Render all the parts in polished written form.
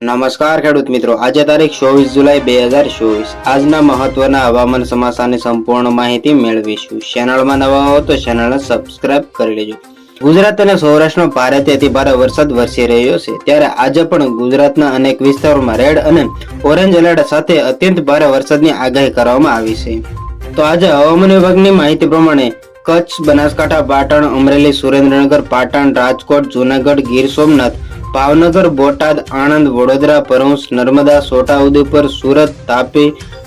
નમસ્કાર ખેડૂત મિત્રો, આજે તારીખ 24 જુલાઈ 2024 આજના મહત્વના હવામાન સમાચારની સંપૂર્ણ માહિતી મેળવીશું. ચેનલમાં નવા હો તો ચેનલને સબસ્ક્રાઇબ કરી લેજો. ગુજરાત અને સૌરાષ્ટ્રમાં ભારેથી અતિ ભારે વરસાદ વરસી રહ્યો છે, ત્યારે આજે પણ ગુજરાતના અનેક વિસ્તારોમાં રેડ અને ઓરેન્જ એલર્ટ સાથે અત્યંત ભારે વરસાદની આગાહી કરવામાં આવી છે. તો આજે હવામાન વિભાગની માહિતી પ્રમાણે કચ્છ, બનાસકાંઠા, પાટણ, અમરેલી, સુરેન્દ્રનગર, પાટણ, રાજકોટ, જૂનાગઢ, ગીર સોમનાથ, ભાવનગર, બોટાદ, આણંદ, વડોદરા, ભરૂચ, નર્મદા, છોટાઉદેપુર, સુરત, તાપી,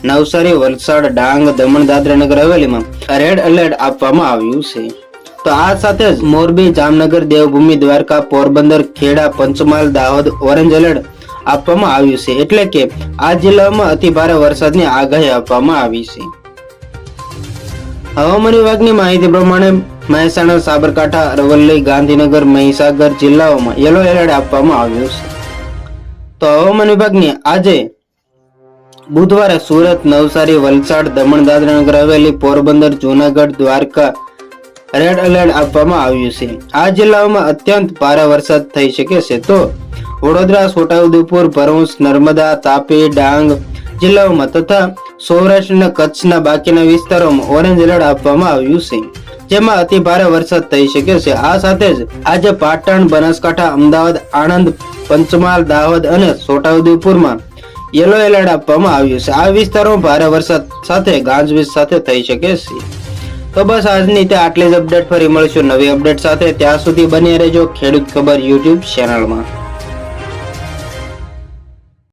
નવસારી, વલસાડ, ડાંગ, દમણ, દાદરા નગર હવેલીમાં રેડ એલર્ટ આપવામાં આવ્યું છે. તો આ સાથે જ મોરબી, જામનગર, દેવભૂમિ, દ્વારકા, પોરબંદર, ખેડા, પંચમહાલ, દાહોદ ઓરેન્જ એલર્ટ આપવામાં આવ્યું છે. એટલે કે આ જિલ્લામાં અતિ ભારે વરસાદની આગાહી આપવામાં આવી છે. હવામાન વિભાગની માહિતી પ્રમાણે મહેસાણા, સાબરકાંઠા, અરવલ્લી, ગાંધીનગર, મહીસાગર જિલ્લાઓમાં યલો એલર્ટ આપવામાં આવ્યું છે. તો હવામાન વિભાગની આજે બુધવારે સુરત, નવસારી, વલસાડ, દમણ, દાદરા નગર હવેલી, પોરબંદર, જૂનાગઢ, દ્વારકા રેડ એલર્ટ આપવામાં આવ્યું છે. આ જિલ્લાઓમાં અત્યંત ભારે વરસાદ થઈ શકે છે. તો વડોદરા, છોટાઉદેપુર, ભરૂચ, નર્મદા, તાપી, ડાંગ જિલ્લાઓમાં તથા સૌરાષ્ટ્ર અને કચ્છના બાકીના વિસ્તારોમાં ઓરેન્જ એલર્ટ આપવામાં આવ્યું છે, જેમાં અતિ ભારે વરસાદ થઈ શકે છે. આ સાથે જ આજે પાટણ, બનાસકાંઠા, અમદાવાદ, આણંદ, પંચમહાલ, દાહોદ અને છોટાઉદેપુરમાં યલો એલર્ટ આપવામાં આવ્યું છે. આ વિસ્તારોમાં ભારે વરસાદ સાથે ગાજવીજ સાથે થઈ શકે છે. તો બસ આજની તે આટલી જ અપડેટ. ફરી મળીશું નવી અપડેટ સાથે. ત્યાં સુધી બની રહેજો ખેડૂત ખબર યુટ્યુબ ચેનલમાં.